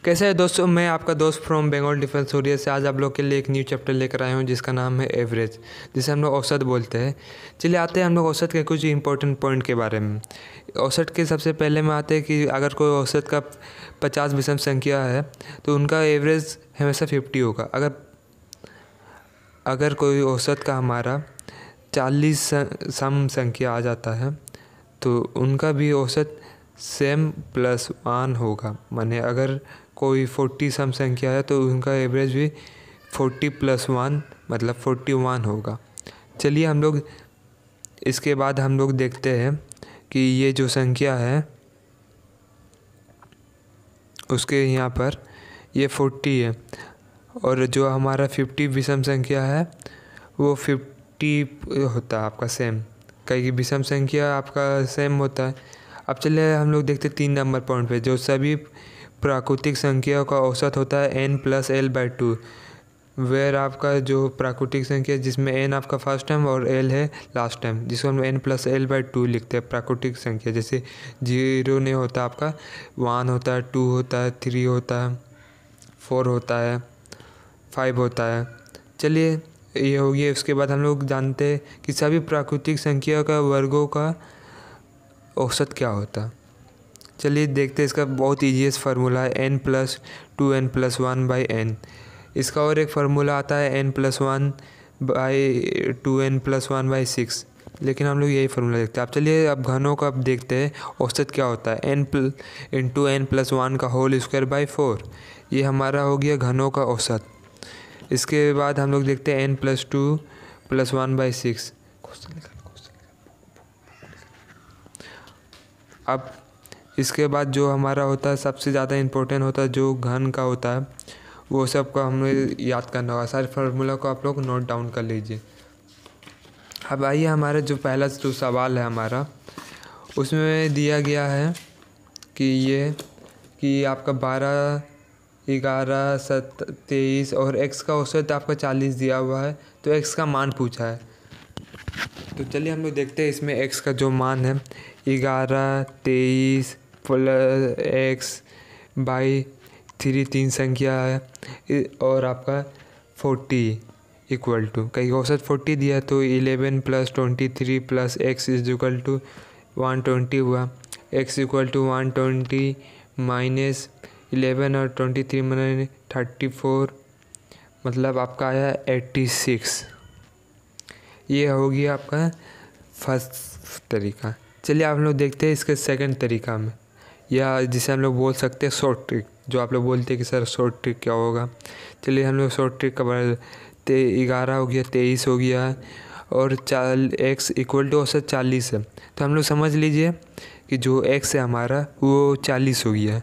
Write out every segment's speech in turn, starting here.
कैसे है दोस्तों, मैं आपका दोस्त फ्रॉम बंगाल डिफेंस सूर्य से आज आप लोग के लिए एक न्यू चैप्टर लेकर आया हूँ जिसका नाम है एवरेज, जिसे हम लोग औसत बोलते हैं। चलिए आते हैं हम लोग औसत के कुछ इंपॉर्टेंट पॉइंट के बारे में। औसत के सबसे पहले में आते हैं कि अगर कोई औसत का 50 विषम संख्या है तो उनका एवरेज हमेशा 50 होगा। अगर कोई औसत का हमारा 40 सम संख्या आ जाता है तो उनका भी औसत सेम +1 होगा। माने अगर कोई 40 सम संख्या है तो उनका एवरेज भी 40 + 1 मतलब 41 होगा। चलिए हम लोग इसके बाद हम लोग देखते हैं कि ये जो संख्या है उसके यहाँ पर ये 40 है और जो हमारा 50 विषम संख्या है वो 50 होता है आपका सेम, कई विषम संख्या आपका सेम होता है। अब चलिए हम लोग देखते हैं 3 नंबर पॉइंट पे, जो सभी प्राकृतिक संख्याओं का औसत होता है n + l/2, वेयर आपका जो प्राकृतिक संख्या जिसमें n आपका फर्स्ट टाइम और l है लास्ट टाइम, जिसको हम n + l/2 लिखते हैं। प्राकृतिक संख्या जैसे 0 नहीं होता आपका, 1 होता है, 2 होता है, 3 होता है, 4 होता है, 5 होता है। चलिए ये हो गया। उसके बाद हम लोग जानते हैं कि सभी प्राकृतिक संख्या का वर्गों का औसत क्या होता है। चलिए देखते हैं, इसका बहुत ईजीएस्ट फार्मूला है n + 2n + 1/n। इसका और एक फार्मूला आता है n + 1/2n + 1/6, लेकिन हम लोग यही फार्मूला देखते हैं। अब चलिए अब घनों का अब देखते हैं औसत क्या होता है। n × n + 1 का होल स्क्वायर बाई 4, ये हमारा हो गया घनों का औसत। इसके बाद हम लोग देखते हैं n + 2 + 1/6। अब इसके बाद जो हमारा होता है सबसे ज़्यादा इम्पोर्टेंट होता है जो घन का होता है, वो सब का हमें याद करना होगा। सारे फार्मूला को आप लोग नोट डाउन कर लीजिए। अब आइए हमारा जो पहला जो सवाल है हमारा, उसमें दिया गया है कि आपका 12, 11, 23 और x का औसत आपका 40 दिया हुआ है, तो x का मान पूछा है। तो चलिए हम लोग देखते हैं इसमें x का जो मान है 11, 23 + x/3 3 संख्या है और आपका 40 = कहीं औसत 40 दिया तो 11 + 23 + x = 120 हुआ। x = 120 - 11 और 23 मैंने 34, मतलब आपका आया 86। ये हो गया आपका फर्स्ट तरीका। चलिए आप लोग देखते हैं इसके सेकंड तरीका में, या जिसे हम लोग बोल सकते हैं शॉर्ट ट्रिक, जो आप लोग बोलते हैं कि सर शॉर्ट ट्रिक क्या होगा। चलिए हम लोग शॉर्ट ट्रिक का 11 हो गया, 23 हो गया और x = औसत 40 है, तो हम लोग समझ लीजिए कि जो x है हमारा वो 40 हो गया,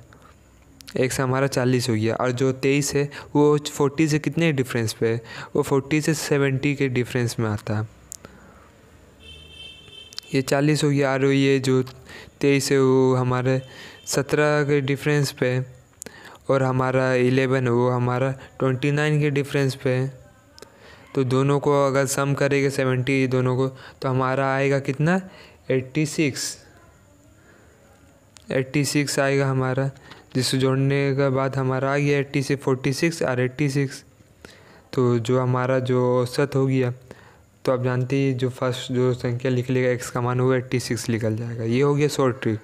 x हमारा 40 हो गया। और जो 23 है वो 40 से कितने डिफरेंस पे है, वो 40 से 70 के डिफरेंस में आता है। ये 40 हो गया और ये जो 23 है वो हमारे 17 के डिफरेंस पे है और हमारा 11 वो हमारा 29 के डिफरेंस पे है। तो दोनों को अगर सम करेंगे 70 दोनों को, तो हमारा आएगा कितना 86 आएगा हमारा, जिसको जोड़ने के बाद हमारा आ गया 86 46 और 86। तो जो हमारा जो औसत हो गया, तो आप जानते ही जो फर्स्ट जो संख्या लिख लेगा x का मान हुआ 86 निकल जाएगा। ये हो गया शॉर्ट ट्रिक।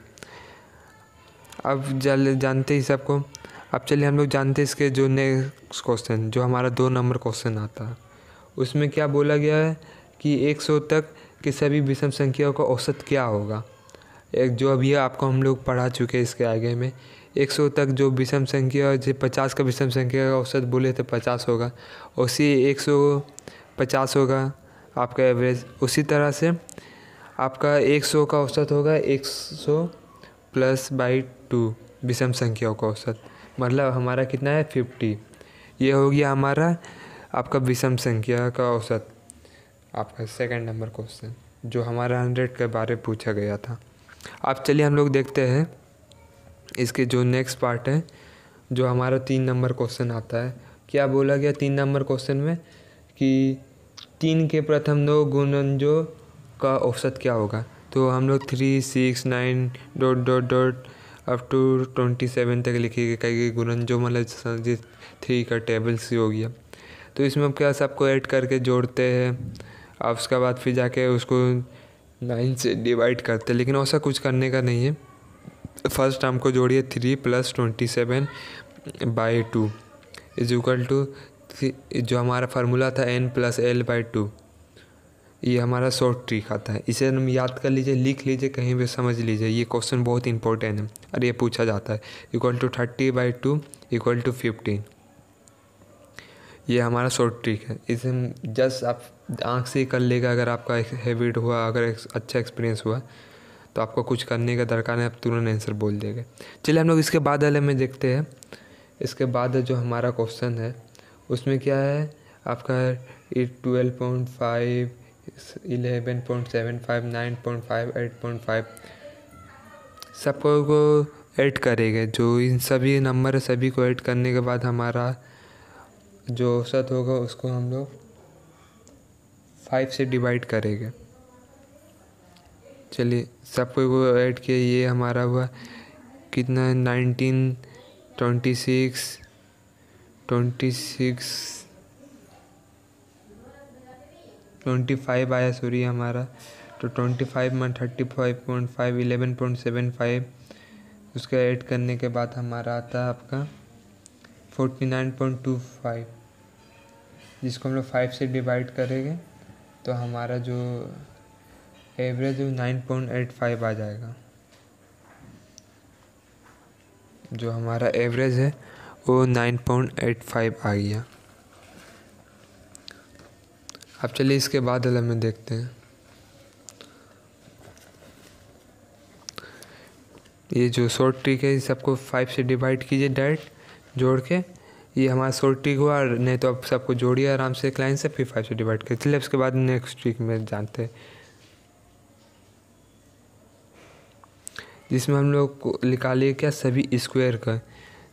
अब जानते ही सबको। अब चलिए हम लोग जानते हैं इसके जो नेक्स्ट क्वेश्चन, जो हमारा 2 नंबर क्वेश्चन आता है, उसमें क्या बोला गया है कि 100 तक के सभी विषम संख्याओं का औसत क्या होगा। एक जो अभी आपको हम लोग पढ़ा चुके हैं इसके आगे में, 100 तक जो विषम संख्या, जो 50 का विषम संख्या का औसत बोले तो 50 होगा, उसी 150 होगा आपका एवरेज। उसी तरह से आपका 100 का औसत होगा 100 + 2 विषम संख्याओं का औसत, मतलब हमारा कितना है 50। ये हो गया हमारा आपका विषम संख्या का औसत, आपका सेकंड नंबर क्वेश्चन जो हमारा 100 के बारे में पूछा गया था। अब चलिए हम लोग देखते हैं इसके जो नेक्स्ट पार्ट है, जो हमारा 3 नंबर क्वेश्चन आता है। क्या बोला गया 3 नंबर क्वेश्चन में कि 3 के प्रथम 2 गुणनजों का औसत क्या होगा। तो हम लोग 3, 6, 9 ... अप टू 27 तक लिखिएगा, कहीं गुणन जो मतलब 3 का टेबल सी हो गया। तो इसमें हम क्या सबको ऐड करके जोड़ते हैं, अब उसके बाद फिर जाके उसको 9 से डिवाइड करते हैं, लेकिन ऐसा कुछ करने का नहीं है। फर्स्ट टर्म को जोड़िए 3 + 27/2 इज इक्वल टू जो हमारा फार्मूला था n + l/2, ये हमारा शॉर्ट ट्रिक आता है। इसे हम याद कर लीजिए, लिख लीजिए, कहीं भी समझ लीजिए, ये क्वेश्चन बहुत इंपॉर्टेंट है और ये पूछा जाता है। इक्वल टू 30/2 इक्वल टू 15, ये हमारा शॉर्ट ट्रिक है। इसे हम जस्ट आप आँख से ही कर लेगा, अगर आपका हैबिट हुआ, अगर अच्छा एक्सपीरियंस हुआ तो आपको कुछ करने का दरकार नहीं, आप तुरंत आंसर बोल देंगे। चलिए हम लोग इसके बाद वाले में देखते हैं। इसके बाद जो हमारा क्वेश्चन है उसमें क्या है आपका 12.5, 11.75, 9.5, 8.5 सबको को ऐड करेंगे। जो इन सभी नंबर है सभी को ऐड करने के बाद हमारा जो औसत होगा उसको हम लोग 5 से डिवाइड करेंगे। चलिए सबको को ऐड किया, ये हमारा हुआ कितना 19, 26, 25 आया सॉरी हमारा। तो 25 में 35.5, 11.75 उसका ऐड करने के बाद हमारा आता है आपका 49.25, जिसको हम लोग 5 से डिवाइड करेंगे तो हमारा जो एवरेज 9.85 आ जाएगा। जो हमारा एवरेज है वो 9.85 आ गया। अब चलिए इसके बाद वाला में देखते हैं। ये जो शॉर्ट ट्रिक है सबको 5 से डिवाइड कीजिए डायरेक्ट जोड़ के, ये हमारा शॉर्ट ट्रिक हुआ। नहीं तो आप सबको जोड़िए आराम से एक लाइन से, फिर 5 से डिवाइड करिए। चलिए उसके बाद नेक्स्ट ट्रिक में जानते हैं, जिसमें हम लोग को निकालिए क्या सभी स्क्वायर का,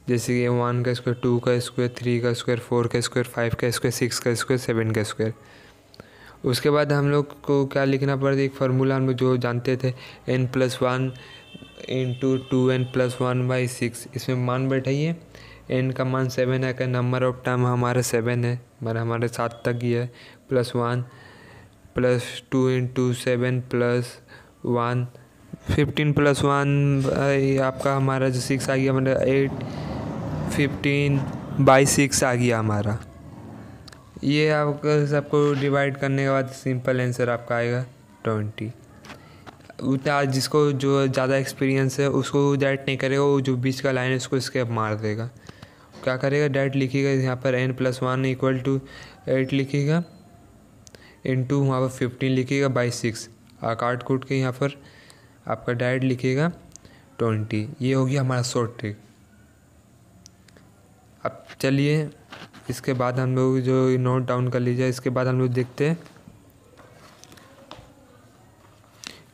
जैसे कि 1 का स्क्वायर, 2 का स्क्वायर, 3 का स्क्वायर, 4 का स्क्वायर, 5 का स्क्वायर, 6 का स्क्वायर, 7 का स्क्वायर। उसके बाद हम लोग को क्या लिखना पड़ता है, एक फार्मूला हम लोग जो जानते थे n + 1 × 2n + 1/6। इसमें मान बैठाइए, n का मान 7 है, का नंबर ऑफ टर्म हमारा 7 है, मतलब हमारे 7 तक ही है, +1 + 2 × 7 + 1, 15 + 1 आपका हमारा जो 6 आ गया, मतलब 8, 15/6 आ गया हमारा। ये आपका सबको डिवाइड करने के बाद सिंपल आंसर आपका आएगा 20। उतना जिसको जो ज़्यादा एक्सपीरियंस है उसको डायरेक्ट नहीं करेगा, वो जो बीच का लाइन है उसको स्केप मार देगा। क्या करेगा, डायरेक्ट लिखिएगा यहाँ पर n + 1 = 8 लिखिएगा, इंटू वहाँ पर 15 लिखिएगा बाई 6, काट कूट के यहाँ पर आपका डायरेक्ट लिखिएगा 20। ये हो गया हमारा शॉर्ट ट्रिक। अब चलिए इसके बाद हम लोग जो नोट डाउन कर लीजिए। इसके बाद हम लोग देखते हैं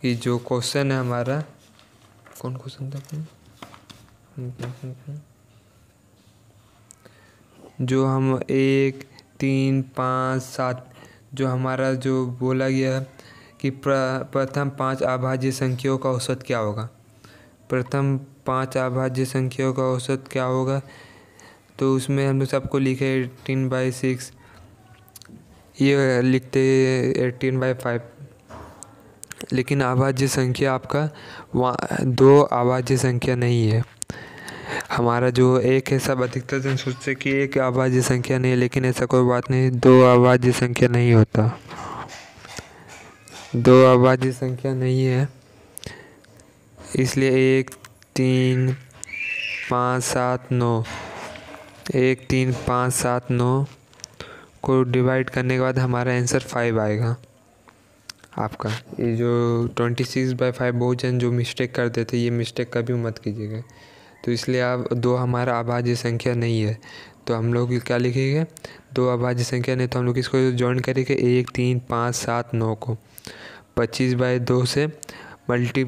कि जो क्वेश्चन है हमारा, कौन क्वेश्चन था अपने, जो हम 1, 3, 5, 7 जो हमारा जो बोला गया कि प्रथम 5 अभाज्य संख्याओं का औसत क्या होगा। प्रथम 5 अभाज्य संख्याओं का औसत क्या होगा, तो उसमें हम लोग सबको लिखे 18/6, ये लिखते 18/5। लेकिन अभाज्य संख्या आपका 2 अभाज्य संख्या नहीं है। हमारा जो एक है, सब अधिकतर जन सोचते कि एक अभाज्य संख्या नहीं है, लेकिन ऐसा कोई बात नहीं, 2 अभाज्य संख्या नहीं होता। 2 अभाज्य संख्या नहीं है, इसलिए 1, 3, 5, 7, 9, 1, 3, 5, 7, 9 को डिवाइड करने के बाद हमारा आंसर 5 आएगा आपका। ये जो 26/5 बहुत जन जो मिस्टेक कर देते, ये मिस्टेक कभी मत कीजिएगा। तो इसलिए आप 2 हमारा अभाज्य संख्या नहीं है, तो हम लोग क्या लिखेंगे, 2 अभाज्य संख्या नहीं, तो हम लोग इसको जॉइन करेंगे 1, 3, 5, 7, 9 को 25/2 से मल्टी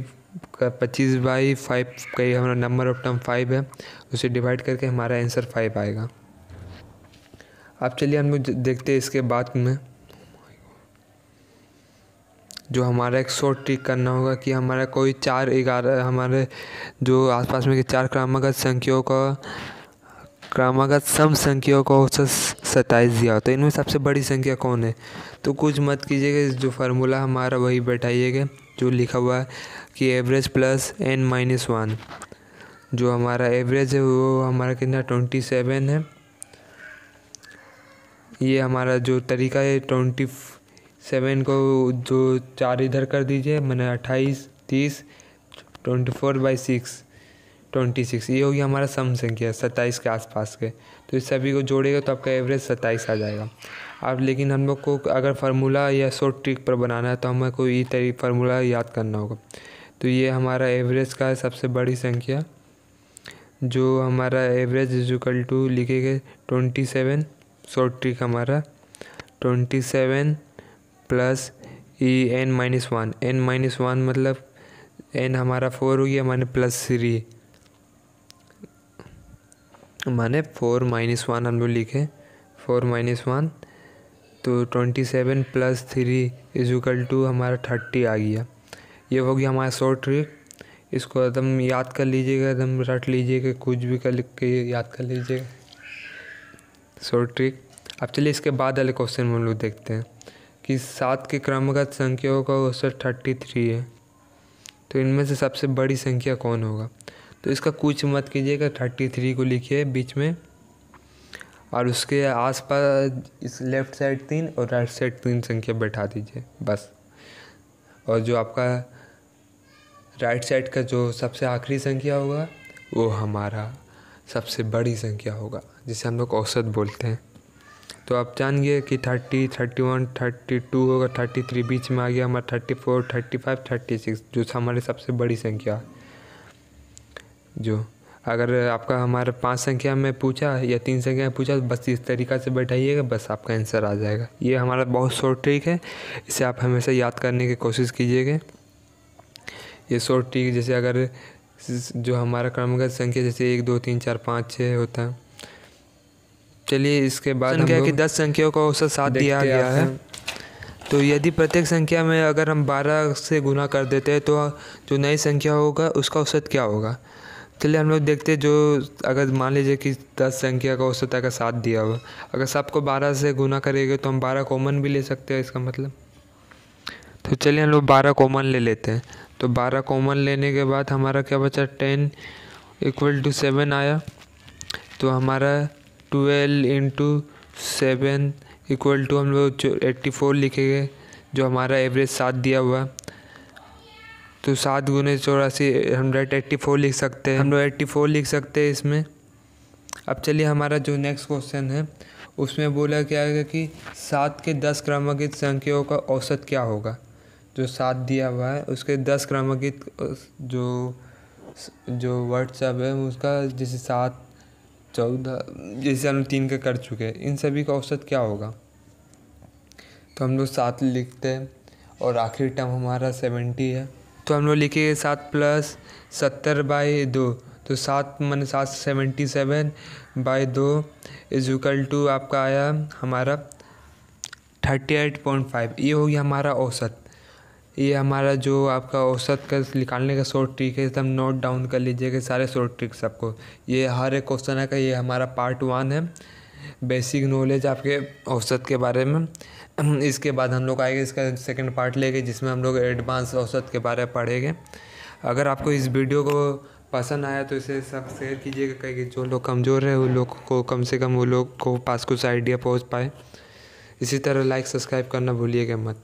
25/5 का, हमारा नंबर ऑफ टर्म 5 है, उसे डिवाइड करके हमारा आंसर 5 आएगा। अब चलिए हम लोग देखते हैं इसके बाद में जो हमारा एक शॉर्ट ट्रिक करना होगा कि हमारा कोई 4 11 हमारे जो आसपास में के 4 क्रमागत सम संख्याओं का औसत 27 दिया हो, तो इनमें सबसे बड़ी संख्या कौन है। तो कुछ मत कीजिएगा, जो फार्मूला हमारा वही बैठाइएगा जो लिखा हुआ है कि एवरेज प्लस n-1। जो हमारा एवरेज है वो हमारा कितना 27 है। ये हमारा जो तरीका है 27 को जो 4 इधर कर दीजिए, मैंने 28 30 24/6 26, ये होगी हमारा सम संख्या 27 के आसपास के। तो इस सभी को जोड़ेगा तो आपका एवरेज 27 आ जाएगा। अब लेकिन हम लोग को अगर फार्मूला या शॉर्ट ट्रिक पर बनाना है तो हमें कोई फार्मूला याद करना होगा। तो ये हमारा एवरेज का है सबसे बड़ी संख्या, जो हमारा एवरेज इक्वल टू लिखेंगे 27। शॉर्ट ट्रिक हमारा 27 प्लस n-1। n-1 मतलब n हमारा 4 हो गया, माने +3 माने 4-1 हम लोग लिखे 4-1। तो 27 + 3 = हमारा 30 आ गया। ये हो गया हमारा शॉर्ट ट्रिक। इसको एकदम याद कर लीजिएगा, एकदम रट लीजिएगा, कुछ भी कर लिख के याद कर लीजिएगा शॉर्ट ट्रिक। अब चलिए इसके बाद वाले क्वेश्चन में हम लोग देखते हैं कि 7 के क्रमगत संख्याओं का औसत 33 है, तो इनमें से सबसे बड़ी संख्या कौन होगा। तो इसका कुछ मत कीजिएगा, 33 को लिखिए बीच में और उसके आसपास इस लेफ़्ट साइड 3 और राइट साइड 3 संख्या बैठा दीजिए बस। और जो आपका राइट साइड का जो सबसे आखिरी संख्या होगा वो हमारा सबसे बड़ी संख्या होगा, जिसे हम लोग औसत बोलते हैं। तो आप जान गए कि 30 31 32 होगा, 33 बीच में आ गया हमारा 34 35 36, जो हमारी सबसे बड़ी संख्या। जो अगर आपका हमारा 5 संख्या में पूछा या 3 संख्या में पूछा तो बस इस तरीक़ा से बैठाइएगा, बस आपका आंसर आ जाएगा। ये हमारा बहुत शॉर्ट ट्रिक है, इसे आप हमेशा याद करने की कोशिश कीजिएगा। ये शॉर्ट ट्रिक जैसे अगर जो हमारा क्रमगत संख्या जैसे 1 2 3 4 5 6 होता है। चलिए इसके बाद हम लोग 10 संख्याओं का औसत 7 दिया गया है। तो यदि प्रत्येक संख्या में अगर हम 12 से गुना कर देते हैं तो जो नई संख्या होगा उसका औसत क्या होगा। चलिए हम लोग देखते हैं। जो अगर मान लीजिए कि 10 संख्या का औसत अगर 7 दिया हुआ, अगर सबको 12 से गुना करेंगे तो हम 12 कॉमन भी ले सकते हैं इसका मतलब। तो चलिए हम लोग 12 कॉमन ले लेते हैं। तो 12 कॉमन लेने के बाद हमारा क्या बचा 10 = 7 आया। तो हमारा 12 × 7 = हम लोग 84 लिखेंगे, जो हमारा एवरेज 7 दिया हुआ। तो 7 × 84 हम डायरेक्ट 84 लिख सकते हैं, हम लोग 84 लिख सकते हैं इसमें। अब चलिए हमारा जो नेक्स्ट क्वेश्चन है उसमें बोला क्या है कि 7 के 10 क्रमांकित संख्याओं का औसत क्या होगा। जो 7 दिया हुआ है उसके 10 क्रमांकित जो व्हाट्सएप है उसका जैसे 7 14 जैसे हम 3 का कर चुके हैं, इन सभी का औसत क्या होगा। तो हम लोग 7 लिखते हैं और आखिरी टर्म हमारा 70 है। तो हम लोग लिखेंगे 7 + 70/2। तो 7 = 7 77/2 = आपका आया हमारा 38.5। ये हो गया हमारा औसत। ये हमारा जो आपका औसत का निकालने का शॉर्ट ट्रिक है, एकदम नोट डाउन कर लीजिएगा सारे शॉर्ट ट्रिक सबको। ये हर एक क्वेश्चन है का ये हमारा पार्ट 1 है, बेसिक नॉलेज आपके औसत के बारे में। इसके बाद हम लोग आएंगे इसका सेकंड पार्ट लेके, जिसमें हम लोग एडवांस औसत के बारे में पढ़ेंगे। अगर आपको इस वीडियो को पसंद आया तो इसे सब शेयर कीजिएगा, कहीं जो लोग कमज़ोर है उन लोग को कम से कम वो लोग को पास कुछ आइडिया पहुंच पाए। इसी तरह लाइक सब्सक्राइब करना भूलिएगा मत।